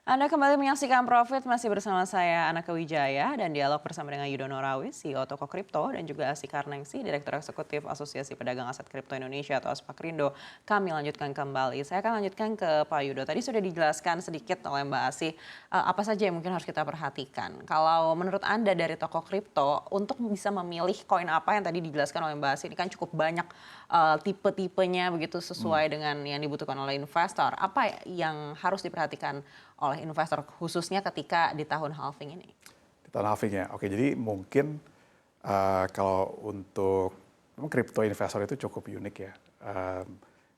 Anda kembali menyaksikan Profit masih bersama saya Anaka Wijaya dan dialog bersama dengan Yudono Rawis, CEO Toko Kripto dan juga Asik Karnengsi, Direktur Eksekutif Asosiasi Pedagang Aset Kripto Indonesia atau Aspakrindo. Kami lanjutkan kembali. Saya akan lanjutkan ke Pak Yudo. Tadi sudah dijelaskan sedikit oleh Mbak Asih apa saja yang mungkin harus kita perhatikan. Kalau menurut Anda dari Toko Kripto untuk bisa memilih koin apa yang tadi dijelaskan oleh Mbak Asih ini kan cukup banyak tipe-tipenya begitu sesuai dengan yang dibutuhkan oleh investor. Apa yang harus diperhatikan oleh investor khususnya ketika di tahun halving ini? Di tahun halving ya. Oke, jadi mungkin kalau untuk memang kripto investor itu cukup unik ya.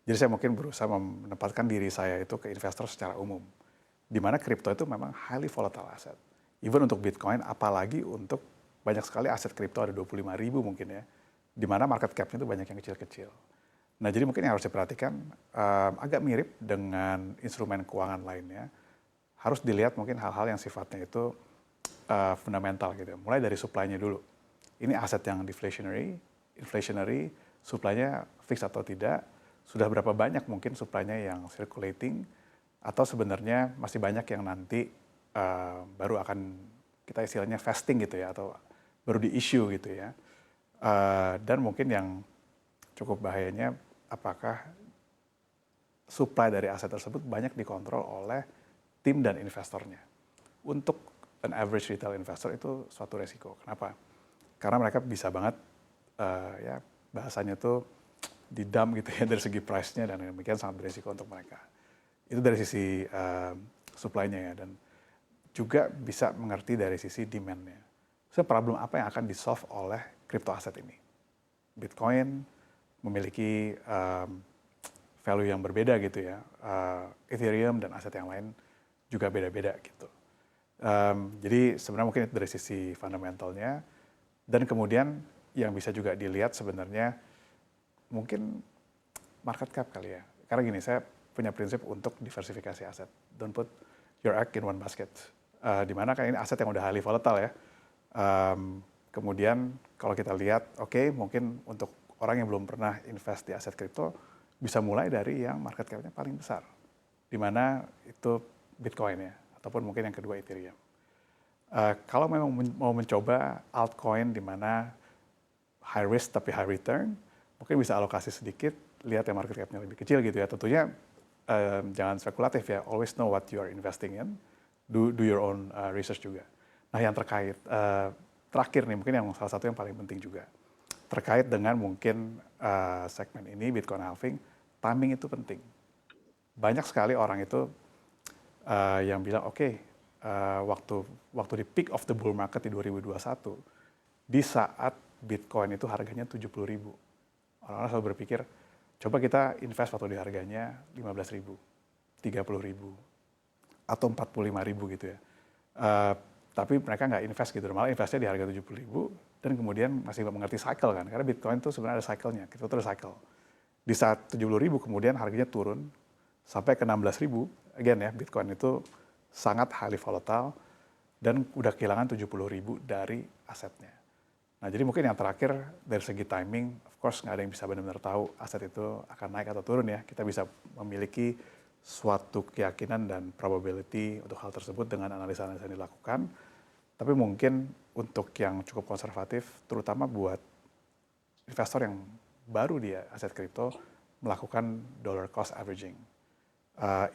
Jadi saya mungkin berusaha menempatkan diri saya itu ke investor secara umum. Di mana kripto itu memang highly volatile asset. Even untuk Bitcoin, apalagi untuk banyak sekali aset kripto ada 25.000 mungkin ya. Di mana market cap-nya itu banyak yang kecil-kecil. Nah, jadi mungkin yang harus diperhatikan agak mirip dengan instrumen keuangan lainnya. Harus dilihat mungkin hal-hal yang sifatnya itu fundamental gitu. Mulai dari supply-nya dulu. Ini aset yang inflationary, supply-nya fix atau tidak, sudah berapa banyak mungkin supply-nya yang circulating, atau sebenarnya masih banyak yang nanti baru akan kita istilahnya vesting gitu ya, atau baru di-issue gitu ya. Dan mungkin yang cukup bahayanya, apakah supply dari aset tersebut banyak dikontrol oleh tim dan investornya. Untuk an average retail investor itu suatu resiko. Kenapa? Karena mereka bisa banget, ya bahasanya tuh didam gitu ya dari segi price-nya dan demikian sangat beresiko untuk mereka. Itu dari sisi supply-nya ya, dan juga bisa mengerti dari sisi demand-nya. So, problem apa yang akan di-solve oleh crypto aset ini? Bitcoin memiliki value yang berbeda gitu ya. Ethereum dan aset yang lain juga beda-beda gitu. Jadi sebenarnya mungkin dari sisi fundamentalnya, dan kemudian yang bisa juga dilihat sebenarnya mungkin market cap kali ya. Karena gini, saya punya prinsip untuk diversifikasi aset. Don't put your egg in one basket. Dimana kan ini aset yang udah highly volatile ya. Kemudian kalau kita lihat, oke, mungkin untuk orang yang belum pernah invest di aset kripto, bisa mulai dari yang market cap-nya paling besar. Dimana itu Bitcoin ya, ataupun mungkin yang kedua Ethereum. Kalau memang mau mencoba altcoin di mana high risk tapi high return, mungkin bisa alokasi sedikit, lihat yang market cap-nya lebih kecil gitu ya. Tentunya jangan spekulatif ya, always know what you are investing in, do your own research juga. Nah, yang terakhir nih, mungkin yang salah satu yang paling penting juga, terkait dengan mungkin segmen ini, Bitcoin halving, timing itu penting. Banyak sekali orang itu yang bilang, oke, waktu di peak of the bull market di 2021, di saat Bitcoin itu harganya 70.000. Orang-orang selalu berpikir, coba kita invest waktu di harganya 15.000, 30.000, atau 45.000 gitu ya. Tapi mereka nggak invest gitu, malah investnya di harga 70.000, dan kemudian masih mengerti cycle kan, karena Bitcoin itu sebenarnya ada cycle-nya, kita terus cycle. Di saat 70.000 kemudian harganya turun sampai ke 16.000, again ya, Bitcoin itu sangat highly volatile dan udah kehilangan 70.000 dari asetnya. Nah, jadi mungkin yang terakhir dari segi timing, of course nggak ada yang bisa benar-benar tahu aset itu akan naik atau turun ya. Kita bisa memiliki suatu keyakinan dan probability untuk hal tersebut dengan analisa-analisa yang dilakukan. Tapi mungkin untuk yang cukup konservatif, terutama buat investor yang baru di aset kripto, melakukan dollar cost averaging.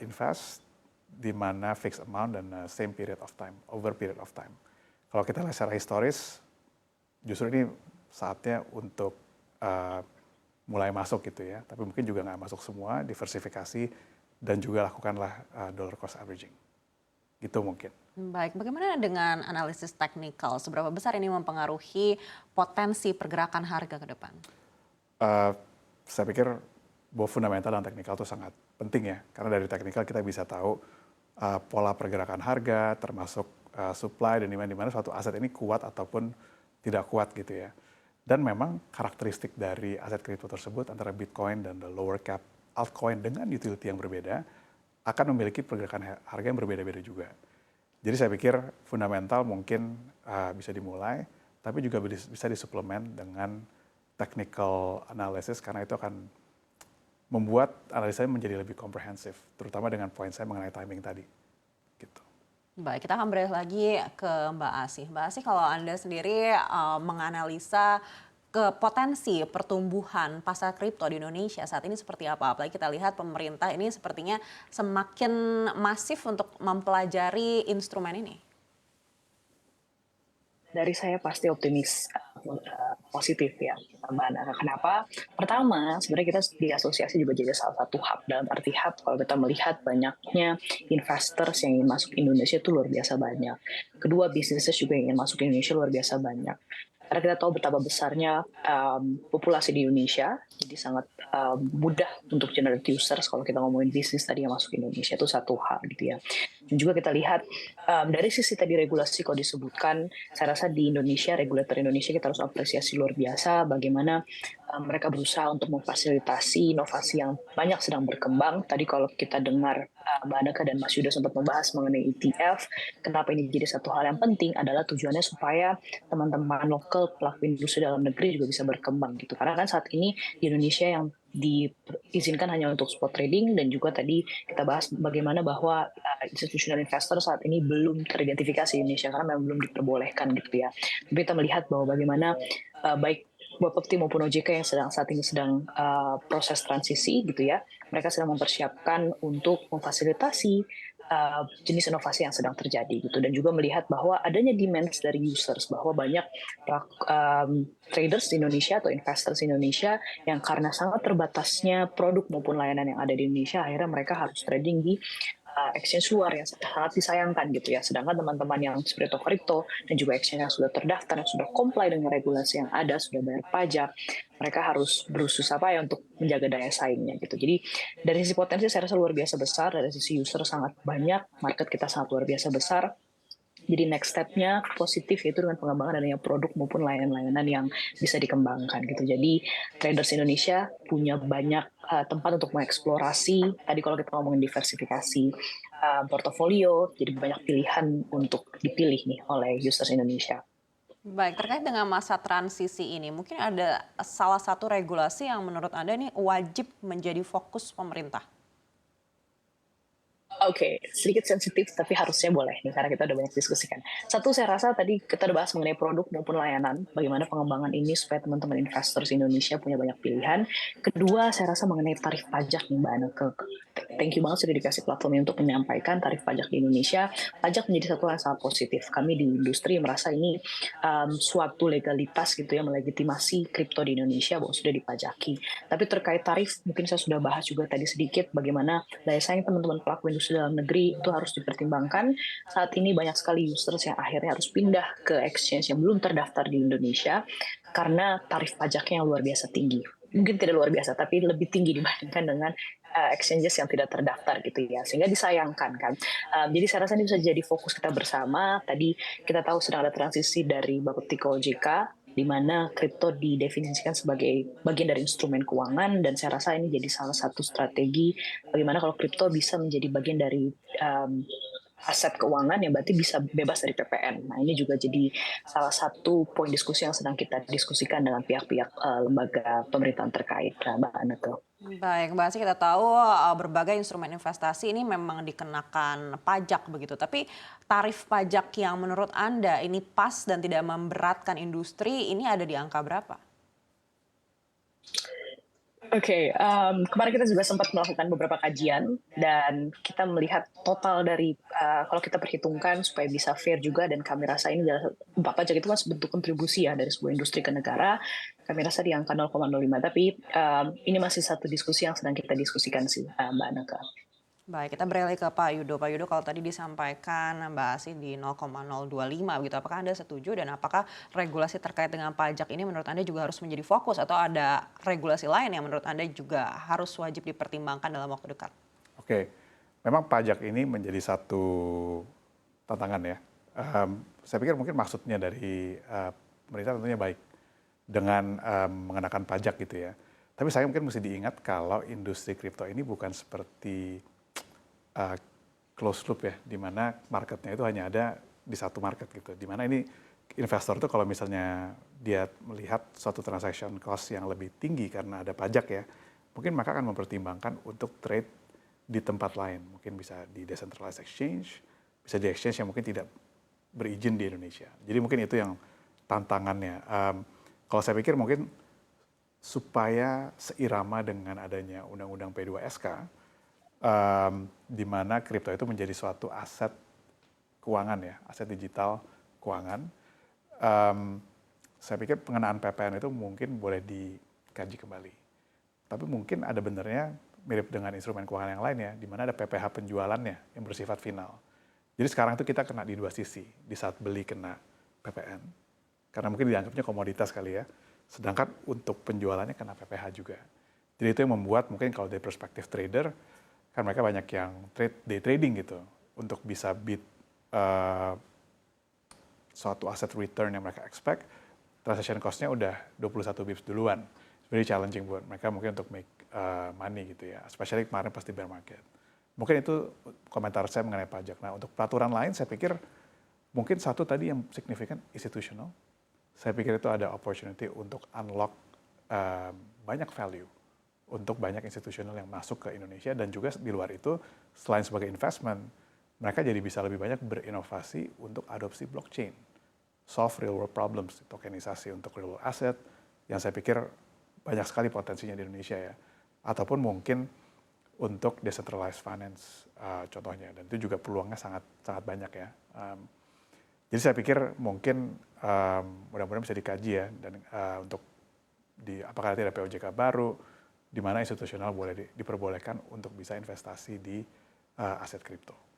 Invest di mana fixed amount dan same period of time, over period of time. Kalau kita lihat secara historis, justru ini saatnya untuk mulai masuk gitu ya. Tapi mungkin juga nggak masuk semua, diversifikasi, dan juga lakukanlah dollar cost averaging. Gitu mungkin. Baik, bagaimana dengan analisis teknikal? Seberapa besar ini mempengaruhi potensi pergerakan harga ke depan? Saya pikir bahwa fundamental dan teknikal itu sangat penting ya. Karena dari teknikal kita bisa tahu pola pergerakan harga, termasuk supply dan demand, di mana suatu aset ini kuat ataupun tidak kuat gitu ya. Dan memang karakteristik dari aset kripto tersebut antara Bitcoin dan the lower cap altcoin dengan utility yang berbeda akan memiliki pergerakan harga yang berbeda-beda juga. Jadi saya pikir fundamental mungkin bisa dimulai, tapi juga bisa disuplemen dengan technical analysis, karena itu akan membuat analisanya menjadi lebih komprehensif, terutama dengan poin saya mengenai timing tadi. Gitu. Baik, kita akan beralih lagi ke Mbak Asih. Mbak Asih, kalau Anda sendiri menganalisa ke potensi pertumbuhan pasar kripto di Indonesia saat ini seperti apa? Apalagi kita lihat pemerintah ini sepertinya semakin masif untuk mempelajari instrumen ini. Dari saya pasti optimis positif ya, Mbak Nana. Kenapa? Pertama, sebenarnya kita di asosiasi juga jadi salah satu hub. Dalam arti hub, kalau kita melihat banyaknya investors yang ingin masuk Indonesia itu luar biasa banyak. Kedua, bisnisnya juga yang ingin masuk Indonesia luar biasa banyak. Karena kita tahu betapa besarnya populasi di Indonesia, jadi sangat mudah untuk generate users kalau kita ngomongin bisnis tadi yang masuk Indonesia itu satu hal gitu ya. Dan juga kita lihat dari sisi tadi regulasi kalau disebutkan, saya rasa di Indonesia, regulator Indonesia kita harus apresiasi luar biasa bagaimana mereka berusaha untuk memfasilitasi inovasi yang banyak sedang berkembang. Tadi kalau kita dengar Mbak Anaka dan Mas Yuda sempat membahas mengenai ETF, kenapa ini jadi satu hal yang penting adalah tujuannya supaya teman-teman lokal pelaku industri dalam negeri juga bisa berkembang gitu. Karena kan saat ini di Indonesia yang diizinkan hanya untuk spot trading, dan juga tadi kita bahas bagaimana bahwa institutional investor saat ini belum teridentifikasi di Indonesia karena memang belum diperbolehkan gitu ya. Tapi kita melihat bahwa bagaimana baik Bapepti maupun OJK yang saat ini sedang proses transisi gitu ya, mereka sedang mempersiapkan untuk memfasilitasi jenis inovasi yang sedang terjadi gitu, dan juga melihat bahwa adanya demand dari users, bahwa banyak traders di Indonesia atau investors di Indonesia yang karena sangat terbatasnya produk maupun layanan yang ada di Indonesia, akhirnya mereka harus trading di exchange luar yang sangat disayangkan gitu ya. Sedangkan teman-teman yang seperti Crypto dan juga exchange yang sudah terdaftar, yang sudah comply dengan regulasi yang ada, sudah bayar pajak, mereka harus berusaha ya untuk menjaga daya saingnya gitu. Jadi dari sisi potensi saya rasa luar biasa besar, dari sisi user sangat banyak, market kita sangat luar biasa besar. Jadi next step-nya positif, yaitu dengan pengembangan adanya produk maupun layanan-layanan yang bisa dikembangkan gitu. Jadi traders Indonesia punya banyak tempat untuk mengeksplorasi. Tadi kalau kita ngomongin diversifikasi portofolio, jadi banyak pilihan untuk dipilih nih oleh users Indonesia. Baik, terkait dengan masa transisi ini, mungkin ada salah satu regulasi yang menurut Anda ini wajib menjadi fokus pemerintah. Oke, sedikit sensitif tapi harusnya boleh nih karena kita udah banyak diskusikan. Satu, saya rasa tadi kita udah bahas mengenai produk maupun layanan, bagaimana pengembangan ini supaya teman-teman investors Indonesia punya banyak pilihan. Kedua, saya rasa mengenai tarif pajak nih Mbak Aneke. Thank you banget sudah dikasih platformnya untuk menyampaikan tarif pajak di Indonesia. Pajak menjadi satu hal yang sangat positif. Kami di industri merasa ini suatu legalitas gitu ya, melegitimasi kripto di Indonesia bahwa sudah dipajaki. Tapi terkait tarif, mungkin saya sudah bahas juga tadi sedikit bagaimana daya saing teman-teman pelaku industri dalam negeri itu harus dipertimbangkan. Saat ini banyak sekali users yang akhirnya harus pindah ke exchange yang belum terdaftar di Indonesia karena tarif pajaknya yang luar biasa tinggi. Mungkin tidak luar biasa, tapi lebih tinggi dibandingkan dengan exchanges yang tidak terdaftar gitu ya, sehingga disayangkan kan. Jadi saya rasa ini bisa jadi fokus kita bersama. Tadi kita tahu sedang ada transisi dari Bapepti ke OJK, di mana kripto didefinisikan sebagai bagian dari instrumen keuangan, dan saya rasa ini jadi salah satu strategi bagaimana kalau kripto bisa menjadi bagian dari aset keuangan yang berarti bisa bebas dari PPN. Nah, ini juga jadi salah satu poin diskusi yang sedang kita diskusikan dengan pihak-pihak lembaga pemerintahan terkait, Mbak Aneke. Baik, Mbak Asih, kita tahu berbagai instrumen investasi ini memang dikenakan pajak begitu. Tapi tarif pajak yang menurut Anda ini pas dan tidak memberatkan industri ini ada di angka berapa? Oke, kemarin kita juga sempat melakukan beberapa kajian dan kita melihat total dari kalau kita perhitungkan supaya bisa fair juga, dan kami rasa ini adalah pajak itu kan bentuk kontribusi ya dari sebuah industri ke negara. Kami rasa di angka 0,05, tapi ini masih satu diskusi yang sedang kita diskusikan sih, Mbak Anaka. Baik, kita beralih ke Pak Yudo. Pak Yudo, kalau tadi disampaikan Mbak Asih di 0,025 begitu, apakah Anda setuju, dan apakah regulasi terkait dengan pajak ini menurut Anda juga harus menjadi fokus, atau ada regulasi lain yang menurut Anda juga harus wajib dipertimbangkan dalam waktu dekat? Oke, memang pajak ini menjadi satu tantangan ya. Saya pikir mungkin maksudnya dari pemerintah tentunya baik dengan mengenakan pajak gitu ya. Tapi saya mungkin mesti diingat kalau industri kripto ini bukan seperti closed loop ya, di mana marketnya itu hanya ada di satu market gitu. Di mana ini investor itu kalau misalnya dia melihat suatu transaction cost yang lebih tinggi karena ada pajak ya, mungkin maka akan mempertimbangkan untuk trade di tempat lain. Mungkin bisa di decentralized exchange bisa di exchange yang mungkin tidak berizin di Indonesia. Jadi mungkin itu yang tantangannya. Kalau saya pikir mungkin supaya seirama dengan adanya Undang-Undang P2SK, di mana kripto itu menjadi suatu aset keuangan ya, aset digital keuangan. Saya pikir pengenaan PPN itu mungkin boleh dikaji kembali. Tapi mungkin ada benernya mirip dengan instrumen keuangan yang lain ya, di mana ada PPh penjualannya yang bersifat final. Jadi sekarang itu kita kena di dua sisi, di saat beli kena PPN, karena mungkin dianggapnya komoditas kali ya, sedangkan untuk penjualannya kena PPh juga. Jadi itu yang membuat mungkin kalau dari perspektif trader, kan mereka banyak yang day trading gitu, untuk bisa beat suatu aset return yang mereka expect, transaction cost-nya udah 21 bips duluan. It's very challenging buat mereka mungkin untuk make money gitu ya, especially kemarin pasti bear market. Mungkin itu komentar saya mengenai pajak. Nah, untuk peraturan lain saya pikir mungkin satu tadi yang signifikan institutional. Saya pikir itu ada opportunity untuk unlock banyak value untuk banyak institusional yang masuk ke Indonesia, dan juga di luar itu selain sebagai investment, mereka jadi bisa lebih banyak berinovasi untuk adopsi blockchain, solve real world problems, tokenisasi untuk real world asset, yang saya pikir banyak sekali potensinya di Indonesia ya, ataupun mungkin untuk decentralized finance contohnya, dan itu juga peluangnya sangat banyak ya. Jadi saya pikir mungkin mudah-mudahan bisa dikaji ya, dan untuk apakah nanti ada POJK baru, di mana institusional boleh diperbolehkan untuk bisa investasi di aset kripto.